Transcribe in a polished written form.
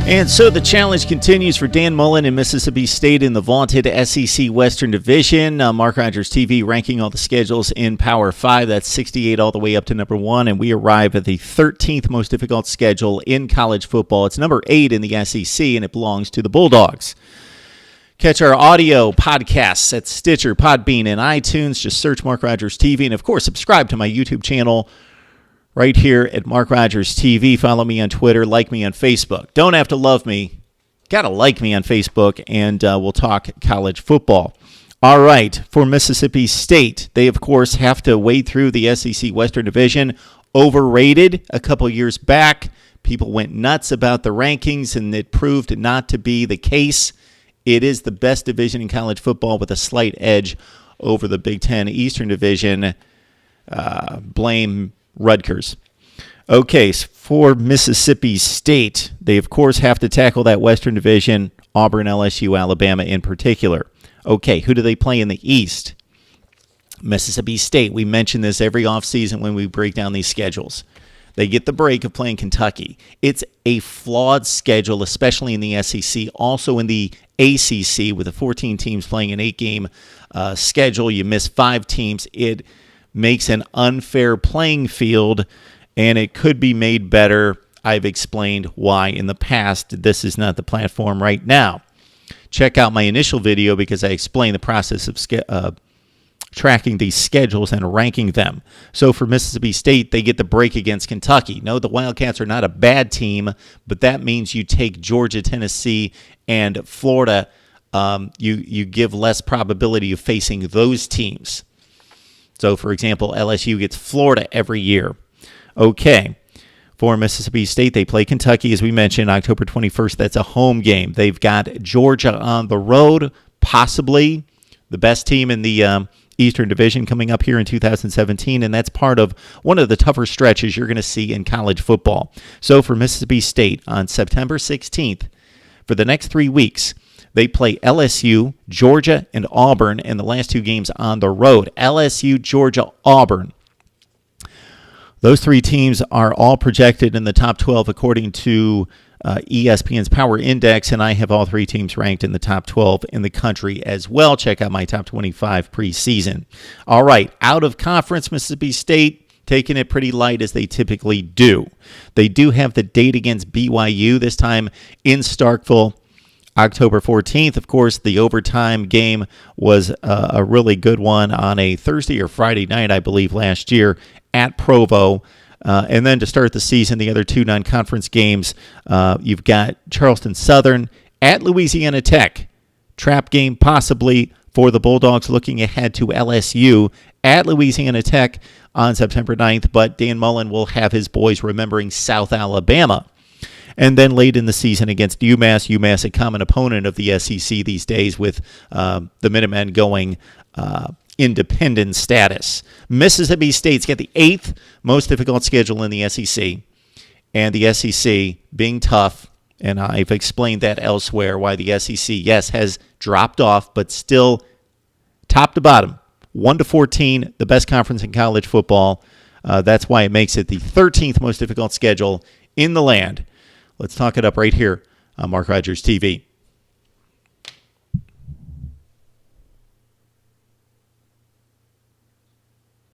And so the challenge continues for Dan Mullen and Mississippi State in the vaunted SEC Western Division. Mark Rogers TV ranking all the schedules in Power 5. That's 68 all the way up to number 1. And we arrive at the 13th most difficult schedule in college football. It's number 8 in the SEC, and it belongs to the Bulldogs. Catch our audio podcasts at Stitcher, Podbean, and iTunes. Just search Mark Rogers TV. And, of course, subscribe to my YouTube channel right here at Mark Rogers TV. Follow me on Twitter. Like me on Facebook. Don't have to love me. Got to like me on Facebook, and we'll talk college football. All right, for Mississippi State, they, of course, have to wade through the SEC Western Division. Overrated a couple years back. People went nuts about the rankings, and it proved not to be the case. It is the best division in college football with a slight edge over the Big Ten Eastern Division. Blame Rutgers. Okay, so for Mississippi State, they, of course, have to tackle that Western Division, Auburn, LSU, Alabama in particular. Okay, who do they play in the East? Mississippi State. We mention this every offseason when we break down these schedules. They get the break of playing Kentucky. It's a flawed schedule, especially in the SEC, also in the ACC with the 14 teams playing an 8-game schedule. You miss 5 teams. It makes an unfair playing field, and it could be made better. I've explained why in the past. This is not the platform right now. Check out my initial video because I explain the process of tracking these schedules and ranking them. So for Mississippi State, they get the break against Kentucky. No, the Wildcats are not a bad team, but that means you take Georgia, Tennessee, and Florida. You give less probability of facing those teams. So, for example, LSU gets Florida every year. Okay. For Mississippi State, they play Kentucky, as we mentioned, October 21st. That's a home game. They've got Georgia on the road, possibly the best team in the Eastern Division coming up here in 2017, and that's part of one of the tougher stretches you're going to see in college football. So for Mississippi State, on September 16th, for the next 3 weeks, they play LSU, Georgia, and Auburn, and the last 2 games on the road. LSU, Georgia, Auburn. Those 3 teams are all projected in the top 12 according to ESPN's Power Index, and I have all 3 teams ranked in the top 12 in the country as well. Check out my top 25 preseason. All right, out of conference, Mississippi State taking it pretty light as they typically do. They do have the date against BYU, this time in Starkville, October 14th. Of course, the overtime game was a really good one on a Thursday or Friday night, I believe, last year at Provo. And then to start the season, the other 2 non-conference games, you've got Charleston Southern at Louisiana Tech. Trap game possibly for the Bulldogs, looking ahead to LSU at Louisiana Tech on September 9th. But Dan Mullen will have his boys remembering South Alabama. And then late in the season against UMass, a common opponent of the SEC these days with the Minutemen going independent status. Mississippi State's got the 8th most difficult schedule in the SEC. And the SEC being tough, and I've explained that elsewhere, why the SEC, yes, has dropped off, but still top to bottom, 1-14, the best conference in college football. That's why it makes it the 13th most difficult schedule in the land. Let's talk it up right here on Mark Rogers TV.